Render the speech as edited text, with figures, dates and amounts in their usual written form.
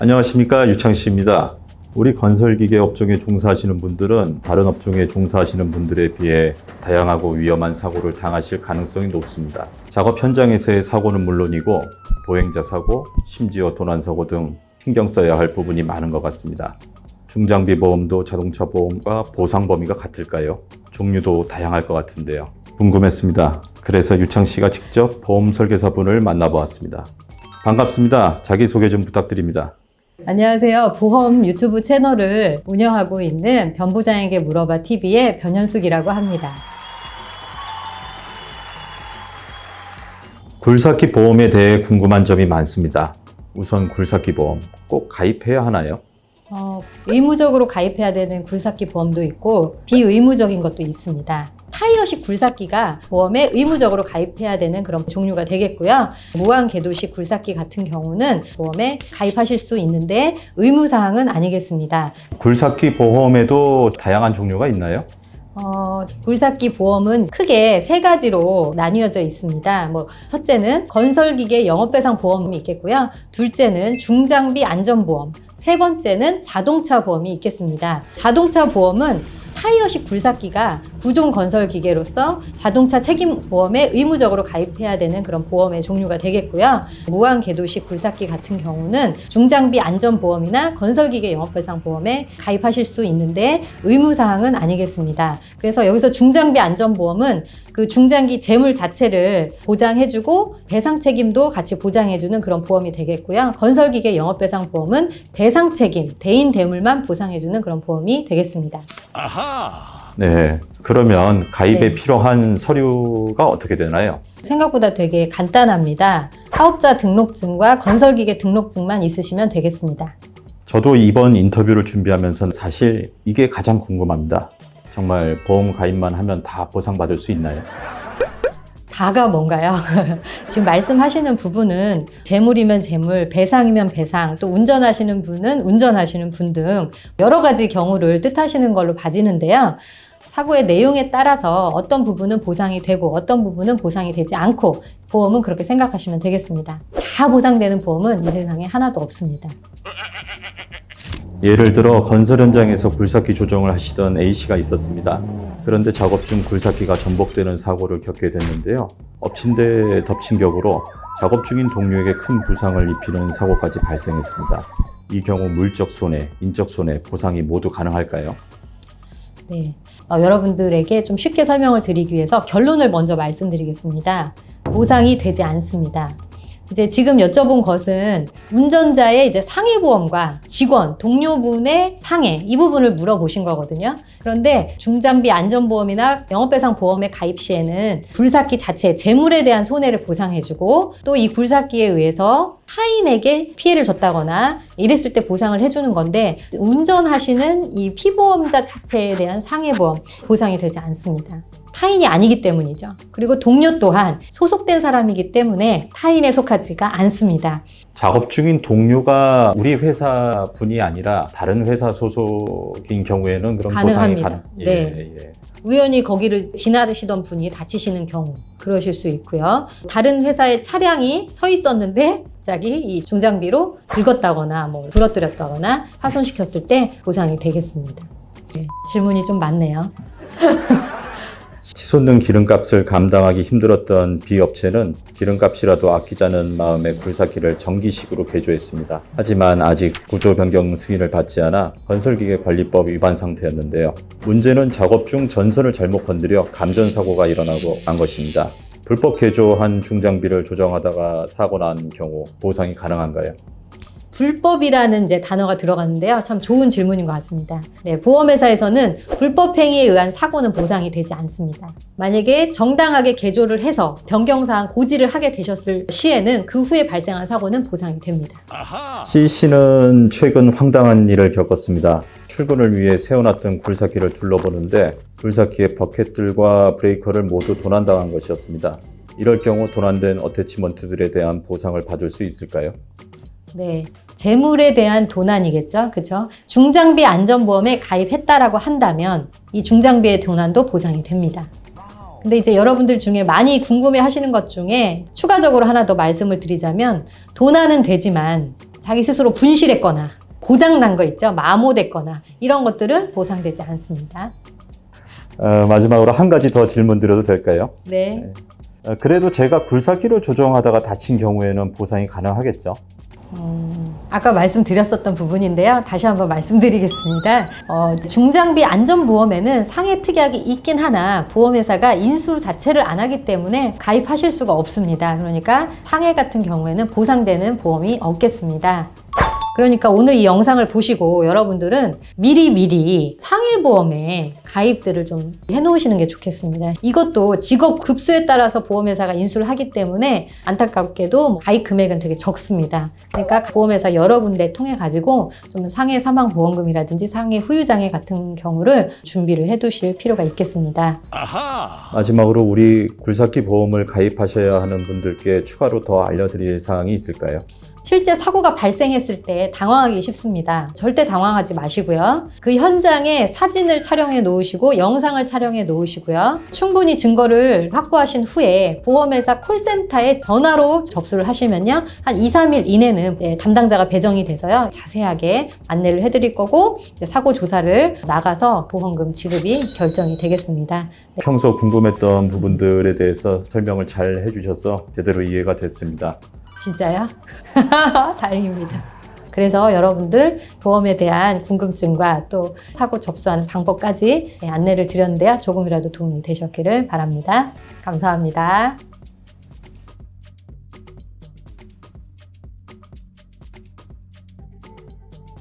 안녕하십니까, 유창씨입니다. 우리 건설기계 업종에 종사하시는 분들은 다른 업종에 종사하시는 분들에 비해 다양하고 위험한 사고를 당하실 가능성이 높습니다. 작업 현장에서의 사고는 물론이고 보행자 사고, 심지어 도난사고 등 신경 써야 할 부분이 많은 것 같습니다. 중장비 보험도 자동차 보험과 보상 범위가 같을까요? 종류도 다양할 것 같은데요. 궁금했습니다. 그래서 유창씨가 직접 보험 설계사분을 만나보았습니다. 반갑습니다. 자기소개 좀 부탁드립니다. 안녕하세요. 보험 유튜브 채널을 운영하고 있는 변부장에게 물어봐 TV의 변현숙이라고 합니다. 굴삭기 보험에 대해 궁금한 점이 많습니다. 우선 굴삭기 보험 꼭 가입해야 하나요? 의무적으로 가입해야 되는 굴삭기 보험도 있고 비의무적인 것도 있습니다. 타이어식 굴삭기가 보험에 의무적으로 가입해야 되는 그런 종류가 되겠고요. 무한 궤도식 굴삭기 같은 경우는 보험에 가입하실 수 있는데 의무사항은 아니겠습니다. 굴삭기 보험에도 다양한 종류가 있나요? 굴삭기 보험은 크게 세 가지로 나뉘어져 있습니다. 첫째는 건설기계 영업배상 보험이 있겠고요. 둘째는 중장비 안전보험, 세 번째는 자동차 보험이 있겠습니다. 자동차 보험은 타이어식 굴삭기가 구종 건설 기계로서 자동차 책임 보험에 의무적으로 가입해야 되는 그런 보험의 종류가 되겠고요. 무한 궤도식 굴삭기 같은 경우는 중장비 안전보험이나 건설기계 영업배상 보험에 가입하실 수 있는데 의무사항은 아니겠습니다. 그래서 여기서 중장비 안전보험은 그 중장기 재물 자체를 보장해주고 배상 책임도 같이 보장해주는 그런 보험이 되겠고요. 건설기계 영업배상 보험은 배상 책임, 대인 대물만 보상해주는 그런 보험이 되겠습니다. 네, 그러면 가입에 필요한 서류가 어떻게 되나요? 생각보다 되게 간단합니다. 사업자 등록증과 건설기계 등록증만 있으시면 되겠습니다. 저도 이번 인터뷰를 준비하면서 사실 이게 가장 궁금합니다. 정말 보험 가입만 하면 다 보상받을 수 있나요? 다가 뭔가요? 지금 말씀하시는 부분은 재물이면 재물, 배상이면 배상, 또 운전하시는 분은 운전하시는 분 등 여러 가지 경우를 뜻하시는 걸로 봐지는데요. 사고의 내용에 따라서 어떤 부분은 보상이 되고 어떤 부분은 보상이 되지 않고 보험은 그렇게 생각하시면 되겠습니다. 다 보상되는 보험은 이 세상에 하나도 없습니다. 예를 들어 건설 현장에서 굴삭기 조정을 하시던 A씨가 있었습니다. 그런데 작업 중 굴삭기가 전복되는 사고를 겪게 됐는데요. 엎친 데 덮친 격으로 작업 중인 동료에게 큰 부상을 입히는 사고까지 발생했습니다. 이 경우 물적 손해, 인적 손해, 보상이 모두 가능할까요? 네, 여러분들에게 좀 쉽게 설명을 드리기 위해서 결론을 먼저 말씀드리겠습니다. 보상이 되지 않습니다. 이제 지금 여쭤본 것은 운전자의 이제 상해보험과 직원, 동료분의 상해 이 부분을 물어보신 거거든요. 그런데 중장비 안전보험이나 영업배상 보험에 가입 시에는 굴삭기 자체 재물에 대한 손해를 보상해주고 또 이 굴삭기에 의해서 타인에게 피해를 줬다거나 이랬을 때 보상을 해주는 건데 운전하시는 이 피보험자 자체에 대한 상해보험 보상이 되지 않습니다. 타인이 아니기 때문이죠. 그리고 동료 또한 소속된 사람이기 때문에 타인에 속하지가 않습니다. 작업 중인 동료가 우리 회사 분이 아니라 다른 회사 소속인 경우에는 그런 가능합니다. 보상이 네. 우연히 거기를 지나시던 분이 다치시는 경우 그러실 수 있고요. 다른 회사의 차량이 서 있었는데 갑자기 이 중장비로 긁었다거나 부러뜨렸다거나 파손시켰을 때 보상이 되겠습니다. 네, 질문이 좀 많네요. 치솟는 기름값을 감당하기 힘들었던 B업체는 기름값이라도 아끼자는 마음에 굴삭기를 전기식으로 개조했습니다. 하지만 아직 구조 변경 승인을 받지 않아 건설기계관리법 위반 상태였는데요. 문제는 작업 중 전선을 잘못 건드려 감전사고가 일어나고 난 것입니다. 불법 개조한 중장비를 조정하다가 사고 난 경우 보상이 가능한가요? 불법이라는 이제 단어가 들어갔는데요. 참 좋은 질문인 것 같습니다. 네, 보험회사에서는 불법 행위에 의한 사고는 보상이 되지 않습니다. 만약에 정당하게 개조를 해서 변경사항 고지를 하게 되셨을 시에는 그 후에 발생한 사고는 보상이 됩니다. C씨는 최근 황당한 일을 겪었습니다. 출근을 위해 세워놨던 굴삭기를 둘러보는데 굴삭기의 버켓들과 브레이커를 모두 도난당한 것이었습니다. 이럴 경우 도난된 어태치먼트들에 대한 보상을 받을 수 있을까요? 네, 재물에 대한 도난이겠죠. 그렇죠? 중장비 안전보험에 가입했다라고 한다면 이 중장비의 도난도 보상이 됩니다. 근데 이제 여러분들 중에 많이 궁금해 하시는 것 중에 추가적으로 하나 더 말씀을 드리자면 도난은 되지만 자기 스스로 분실했거나 고장난 거 있죠. 마모됐거나 이런 것들은 보상되지 않습니다. 마지막으로 한 가지 더 질문 드려도 될까요? 네. 그래도 제가 굴삭기를 조정하다가 다친 경우에는 보상이 가능하겠죠? 아까 말씀드렸었던 부분인데요. 다시 한번 말씀드리겠습니다. 중장비 안전보험에는 상해 특약이 있긴 하나 보험회사가 인수 자체를 안 하기 때문에 가입하실 수가 없습니다. 그러니까 상해 같은 경우에는 보상되는 보험이 없겠습니다. 그러니까 오늘 이 영상을 보시고 여러분들은 미리미리 상해보험에 가입들을 좀 해놓으시는 게 좋겠습니다. 이것도 직업 급수에 따라서 보험회사가 인수를 하기 때문에 안타깝게도 가입 금액은 되게 적습니다. 그러니까 보험회사 여러 군데 통해 가지고 좀 상해 사망보험금이라든지 상해 후유장애 같은 경우를 준비를 해두실 필요가 있겠습니다. 마지막으로 우리 굴삭기 보험을 가입하셔야 하는 분들께 추가로 더 알려드릴 사항이 있을까요? 실제 사고가 발생했을 때 당황하기 쉽습니다. 절대 당황하지 마시고요. 그 현장에 사진을 촬영해 놓으시고 영상을 촬영해 놓으시고요. 충분히 증거를 확보하신 후에 보험회사 콜센터에 전화로 접수를 하시면요. 한 2, 3일 이내는 담당자가 배정이 돼서요. 자세하게 안내를 해드릴 거고 이제 사고 조사를 나가서 보험금 지급이 결정이 되겠습니다. 평소 궁금했던 부분들에 대해서 설명을 잘 해주셔서 제대로 이해가 됐습니다. 진짜요? 다행입니다. 그래서 여러분들 보험에 대한 궁금증과 또 사고 접수하는 방법까지 안내를 드렸는데요. 조금이라도 도움이 되셨기를 바랍니다. 감사합니다.